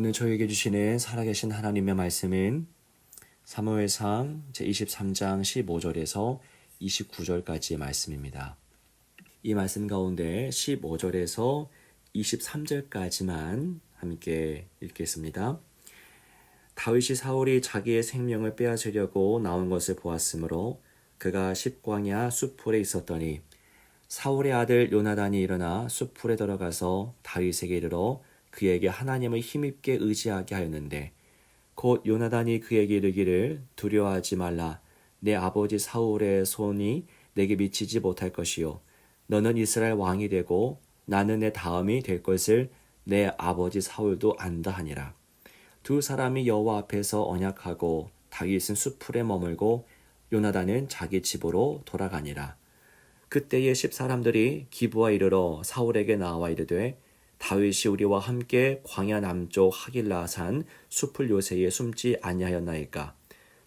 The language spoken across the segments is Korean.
오늘 저에게 주시는 살아계신 하나님의 말씀은 사무엘상 제23장 15절에서 29절까지의 말씀입니다. 이 말씀 가운데 15절에서 23절까지만 함께 읽겠습니다. 다윗이 사울이 자기의 생명을 빼앗으려고 나온 것을 보았으므로 그가 십광야 숲풀에 있었더니 사울의 아들 요나단이 일어나 숲풀에 들어가서 다윗에게 이르러 그에게 하나님을 힘입게 의지하게 하였는데 곧 요나단이 그에게 이르기를 두려워하지 말라. 내 아버지 사울의 손이 내게 미치지 못할 것이요 너는 이스라엘 왕이 되고 나는 내 다음이 될 것을 내 아버지 사울도 안다 하니라. 두 사람이 여호와 앞에서 언약하고 다윗은 숲풀에 머물고 요나단은 자기 집으로 돌아가니라. 그때에 10사람들이 기브아 이르러 사울에게 나와 이르되 다윗이 우리와 함께 광야 남쪽 하길라산 숲을 요새에 숨지 아니하였나이까.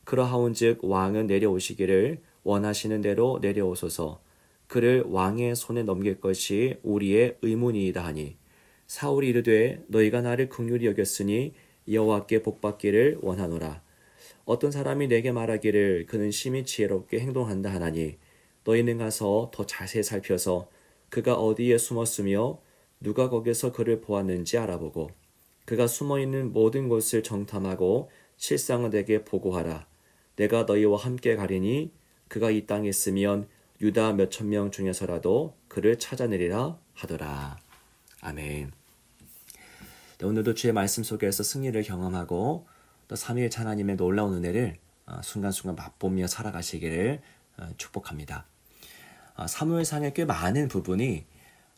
그러하온즉 왕은 내려오시기를 원하시는 대로 내려오소서. 그를 왕의 손에 넘길 것이 우리의 의문이이다 하니 사울이 이르되 너희가 나를 긍휼히 여겼으니 여호와께 복받기를 원하노라. 어떤 사람이 내게 말하기를 그는 심히 지혜롭게 행동한다 하나니 너희는 가서 더 자세히 살펴서 그가 어디에 숨었으며 누가 거기서 그를 보았는지 알아보고 그가 숨어있는 모든 곳을 정탐하고 실상을 내게 보고하라. 내가 너희와 함께 가리니 그가 이 땅에 있으면 유다 몇천 명 중에서라도 그를 찾아내리라 하더라. 아멘. 오늘도 주의 말씀 속에서 승리를 경험하고 또 삼위일체 하나님의 놀라운 은혜를 순간순간 맛보며 살아가시기를 축복합니다. 사무엘상의 꽤 많은 부분이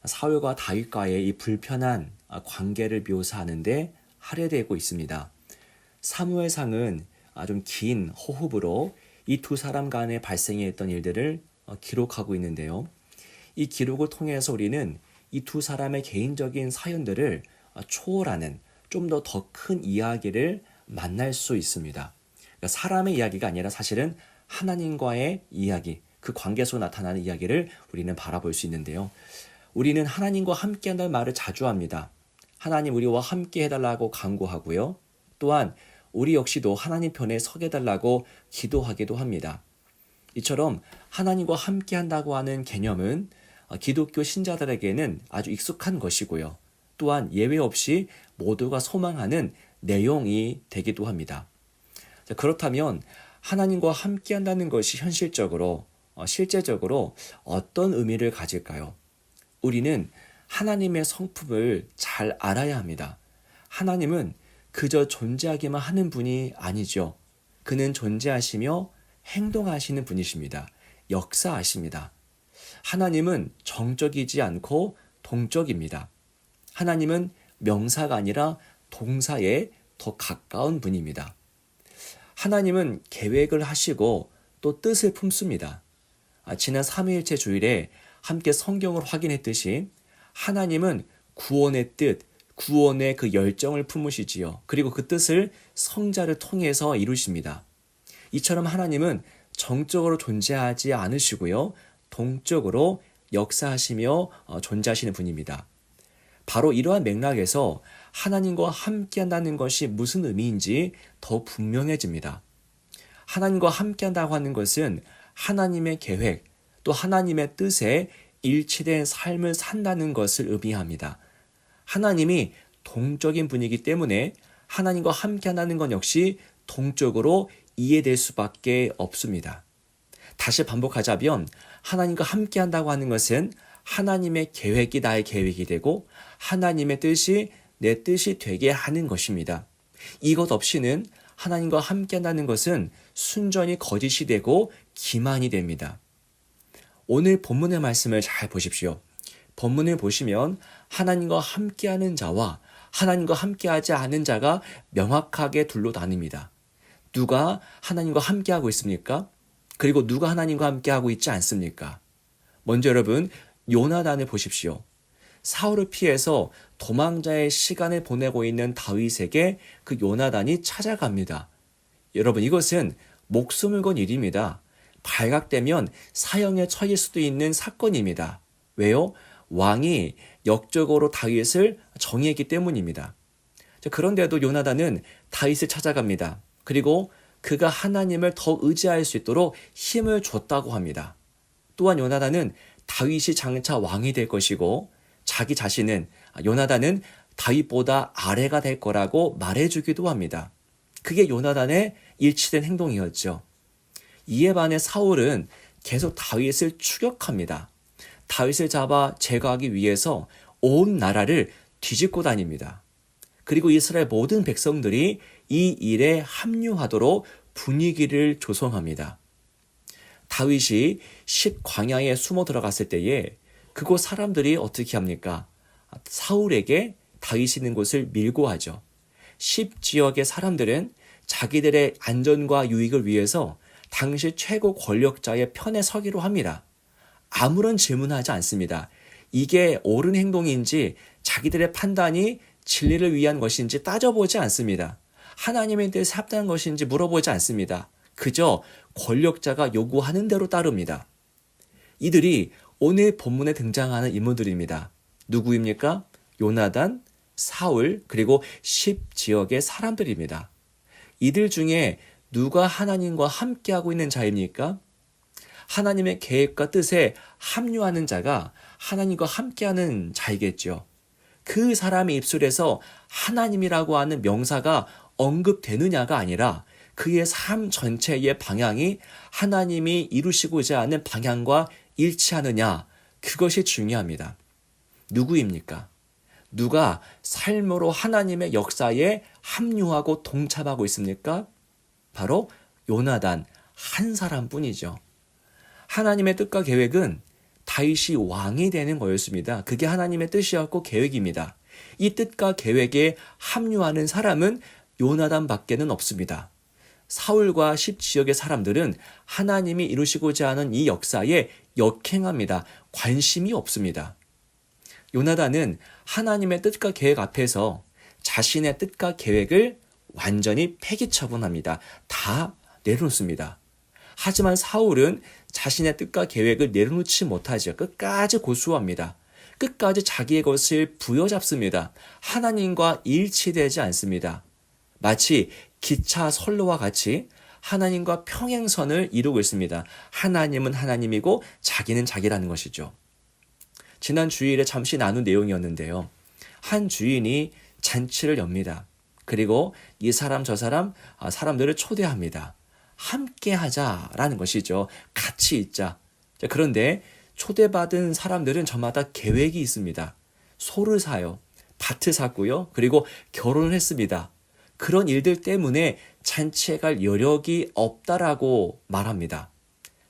사울과 다윗과의 이 불편한 관계를 묘사하는데 할애되고 있습니다. 사무엘상은 좀 긴 호흡으로 이 두 사람 간에 발생했던 일들을 기록하고 있는데요. 이 기록을 통해서 우리는 이 두 사람의 개인적인 사연들을 초월하는 좀 더 큰 이야기를 만날 수 있습니다. 그러니까 사람의 이야기가 아니라 사실은 하나님과의 이야기, 그 관계 속에 나타나는 이야기를 우리는 바라볼 수 있는데요. 우리는 하나님과 함께한다는 말을 자주 합니다. 하나님 우리와 함께 해달라고 간구하고요. 또한 우리 역시도 하나님 편에 서게 해달라고 기도하기도 합니다. 이처럼 하나님과 함께한다고 하는 개념은 기독교 신자들에게는 아주 익숙한 것이고요. 또한 예외 없이 모두가 소망하는 내용이 되기도 합니다. 그렇다면 하나님과 함께한다는 것이 현실적으로 실제적으로 어떤 의미를 가질까요? 우리는 하나님의 성품을 잘 알아야 합니다. 하나님은 그저 존재하기만 하는 분이 아니죠. 그는 존재하시며 행동하시는 분이십니다. 역사하십니다. 하나님은 정적이지 않고 동적입니다. 하나님은 명사가 아니라 동사에 더 가까운 분입니다. 하나님은 계획을 하시고 또 뜻을 품습니다. 지난 3일째 주일에 함께 성경을 확인했듯이 하나님은 구원의 뜻, 구원의 그 열정을 품으시지요. 그리고 그 뜻을 성자를 통해서 이루십니다. 이처럼 하나님은 정적으로 존재하지 않으시고요. 동적으로 역사하시며 존재하시는 분입니다. 바로 이러한 맥락에서 하나님과 함께한다는 것이 무슨 의미인지 더 분명해집니다. 하나님과 함께한다고 하는 것은 하나님의 계획, 또 하나님의 뜻에 일치된 삶을 산다는 것을 의미합니다. 하나님이 동적인 분이기 때문에 하나님과 함께한다는 것 역시 동적으로 이해될 수밖에 없습니다. 다시 반복하자면 하나님과 함께한다고 하는 것은 하나님의 계획이 나의 계획이 되고 하나님의 뜻이 내 뜻이 되게 하는 것입니다. 이것 없이는 하나님과 함께한다는 것은 순전히 거짓이 되고 기만이 됩니다. 오늘 본문의 말씀을 잘 보십시오. 본문을 보시면 하나님과 함께하는 자와 하나님과 함께하지 않은 자가 명확하게 둘로 나뉩니다. 누가 하나님과 함께하고 있습니까? 그리고 누가 하나님과 함께하고 있지 않습니까? 먼저 여러분 요나단을 보십시오. 사울을 피해서 도망자의 시간을 보내고 있는 다윗에게 그 요나단이 찾아갑니다. 여러분 이것은 목숨을 건 일입니다. 발각되면 사형에 처할 수도 있는 사건입니다. 왜요? 왕이 역적으로 다윗을 정의했기 때문입니다. 그런데도 요나단은 다윗을 찾아갑니다. 그리고 그가 하나님을 더 의지할 수 있도록 힘을 줬다고 합니다. 또한 요나단은 다윗이 장차 왕이 될 것이고 자기 자신은 요나단은 다윗보다 아래가 될 거라고 말해주기도 합니다. 그게 요나단의 일치된 행동이었죠. 이에 반해 사울은 계속 다윗을 추격합니다. 다윗을 잡아 제거하기 위해서 온 나라를 뒤집고 다닙니다. 그리고 이스라엘 모든 백성들이 이 일에 합류하도록 분위기를 조성합니다. 다윗이 십광야에 숨어 들어갔을 때에 그곳 사람들이 어떻게 합니까? 사울에게 다윗이 있는 곳을 밀고 하죠. 십지역의 사람들은 자기들의 안전과 유익을 위해서 당시 최고 권력자의 편에 서기로 합니다. 아무런 질문하지 않습니다. 이게 옳은 행동인지 자기들의 판단이 진리를 위한 것인지 따져보지 않습니다. 하나님에 대해서 합당한 것인지 물어보지 않습니다. 그저 권력자가 요구하는 대로 따릅니다. 이들이 오늘 본문에 등장하는 인물들입니다. 누구입니까? 요나단, 사울, 그리고 십지역의 사람들입니다. 이들 중에 누가 하나님과 함께하고 있는 자입니까? 하나님의 계획과 뜻에 합류하는 자가 하나님과 함께하는 자이겠죠. 그 사람의 입술에서 하나님이라고 하는 명사가 언급되느냐가 아니라 그의 삶 전체의 방향이 하나님이 이루시고자 하는 방향과 일치하느냐, 그것이 중요합니다. 누구입니까? 누가 삶으로 하나님의 역사에 합류하고 동참하고 있습니까? 바로 요나단 한 사람뿐이죠. 하나님의 뜻과 계획은 다윗이 왕이 되는 거였습니다. 그게 하나님의 뜻이었고 계획입니다. 이 뜻과 계획에 합류하는 사람은 요나단밖에는 없습니다. 사울과 십지역의 사람들은 하나님이 이루시고자 하는 이 역사에 역행합니다. 관심이 없습니다. 요나단은 하나님의 뜻과 계획 앞에서 자신의 뜻과 계획을 완전히 폐기 처분합니다. 다 내려놓습니다. 하지만 사울은 자신의 뜻과 계획을 내려놓지 못하죠. 끝까지 고수합니다. 끝까지 자기의 것을 부여잡습니다. 하나님과 일치되지 않습니다. 마치 기차 선로와 같이 하나님과 평행선을 이루고 있습니다. 하나님은 하나님이고 자기는 자기라는 것이죠. 지난 주일에 잠시 나눈 내용이었는데요. 한 주인이 잔치를 엽니다. 그리고 이 사람 저 사람 사람들을 초대합니다. 함께 하자라는 것이죠. 같이 있자. 그런데 초대받은 사람들은 저마다 계획이 있습니다. 소를 사요. 밭을 샀고요. 그리고 결혼을 했습니다. 그런 일들 때문에 잔치에 갈 여력이 없다라고 말합니다.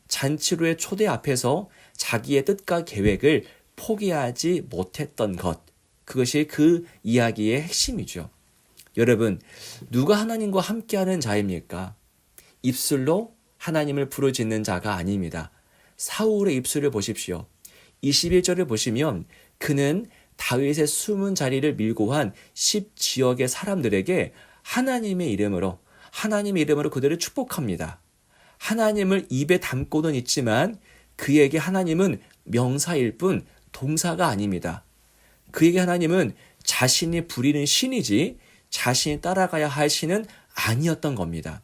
잔치로의 초대 앞에서 자기의 뜻과 계획을 포기하지 못했던 것. 그것이 그 이야기의 핵심이죠. 여러분, 누가 하나님과 함께하는 자입니까? 입술로 하나님을 부르짖는 자가 아닙니다. 사울의 입술을 보십시오. 21절을 보시면 그는 다윗의 숨은 자리를 밀고 한 십지역의 사람들에게 하나님의 이름으로 그들을 축복합니다. 하나님을 입에 담고는 있지만 그에게 하나님은 명사일 뿐 동사가 아닙니다. 그에게 하나님은 자신이 부리는 신이지 자신이 따라가야 할 신은 아니었던 겁니다.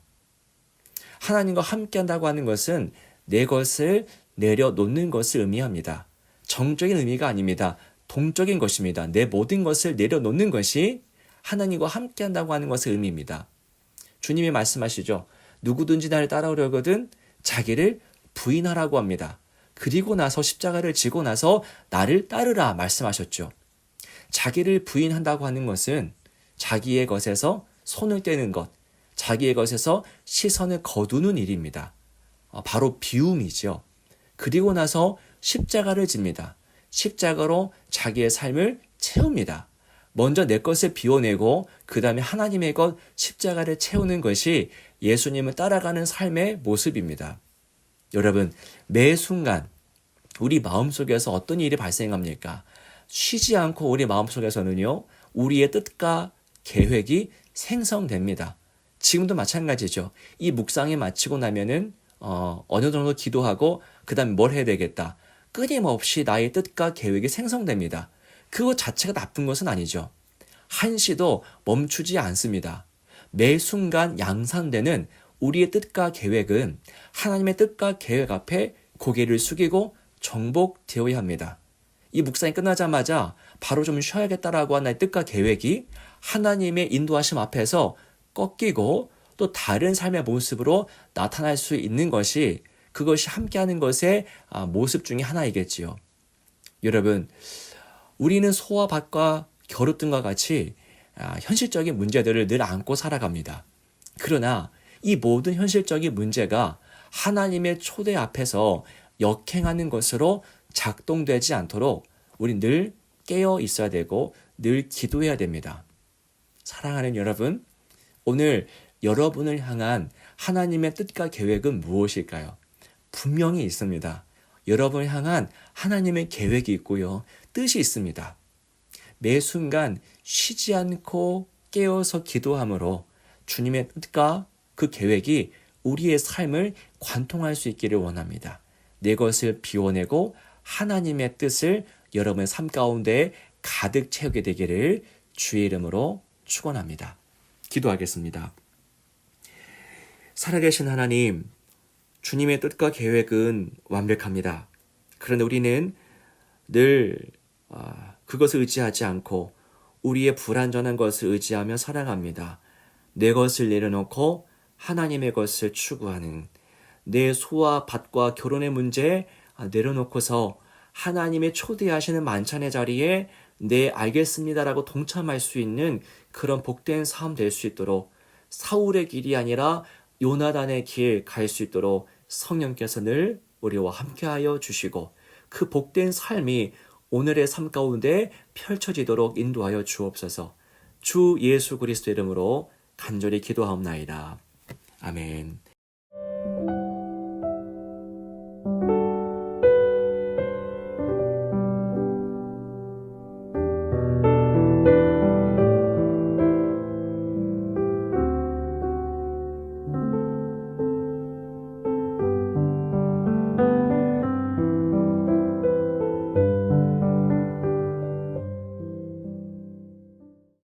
하나님과 함께한다고 하는 것은 내 것을 내려놓는 것을 의미합니다. 정적인 의미가 아닙니다. 동적인 것입니다. 내 모든 것을 내려놓는 것이 하나님과 함께한다고 하는 것을 의미입니다. 주님이 말씀하시죠. 누구든지 나를 따라오려거든 자기를 부인하라고 합니다. 그리고 나서 십자가를 지고 나서 나를 따르라 말씀하셨죠. 자기를 부인한다고 하는 것은 자기의 것에서 손을 떼는 것, 자기의 것에서 시선을 거두는 일입니다. 바로 비움이죠. 그리고 나서 십자가를 집니다. 십자가로 자기의 삶을 채웁니다. 먼저 내 것을 비워내고 그 다음에 하나님의 것 십자가를 채우는 것이 예수님을 따라가는 삶의 모습입니다. 여러분, 매 순간 우리 마음속에서 어떤 일이 발생합니까? 쉬지 않고 우리 마음속에서는요, 우리의 뜻과 계획이 생성됩니다. 지금도 마찬가지죠. 이 묵상이 마치고 나면은 어느 정도 기도하고 그 다음에 뭘 해야 되겠다. 끊임없이 나의 뜻과 계획이 생성됩니다. 그것 자체가 나쁜 것은 아니죠. 한시도 멈추지 않습니다. 매 순간 양산되는 우리의 뜻과 계획은 하나님의 뜻과 계획 앞에 고개를 숙이고 정복되어야 합니다. 이 묵상이 끝나자마자 바로 좀 쉬어야겠다라고 한 나의 뜻과 계획이 하나님의 인도하심 앞에서 꺾이고 또 다른 삶의 모습으로 나타날 수 있는 것이 그것이 함께하는 것의 모습 중에 하나이겠지요. 여러분, 우리는 소와 밭과 겨루등과 같이 현실적인 문제들을 늘 안고 살아갑니다. 그러나 이 모든 현실적인 문제가 하나님의 초대 앞에서 역행하는 것으로 작동되지 않도록 우리 늘 깨어 있어야 되고 늘 기도해야 됩니다. 사랑하는 여러분, 오늘 여러분을 향한 하나님의 뜻과 계획은 무엇일까요? 분명히 있습니다. 여러분을 향한 하나님의 계획이 있고요. 뜻이 있습니다. 매 순간 쉬지 않고 깨어서 기도함으로 주님의 뜻과 그 계획이 우리의 삶을 관통할 수 있기를 원합니다. 내 것을 비워내고 하나님의 뜻을 여러분의 삶 가운데 가득 채우게 되기를 주의 이름으로 축원합니다. 기도하겠습니다. 살아계신 하나님, 주님의 뜻과 계획은 완벽합니다. 그런데 우리는 늘 그것을 의지하지 않고 우리의 불완전한 것을 의지하며 살아갑니다. 내 것을 내려놓고 하나님의 것을 추구하는, 내 소와 밭과 결혼의 문제에 내려놓고서 하나님의 초대하시는 만찬의 자리에 네 알겠습니다라고 동참할 수 있는 그런 복된 삶 될 수 있도록, 사울의 길이 아니라 요나단의 길 갈 수 있도록 성령께서 늘 우리와 함께하여 주시고 그 복된 삶이 오늘의 삶 가운데 펼쳐지도록 인도하여 주옵소서. 주 예수 그리스도 이름으로 간절히 기도하옵나이다. 아멘.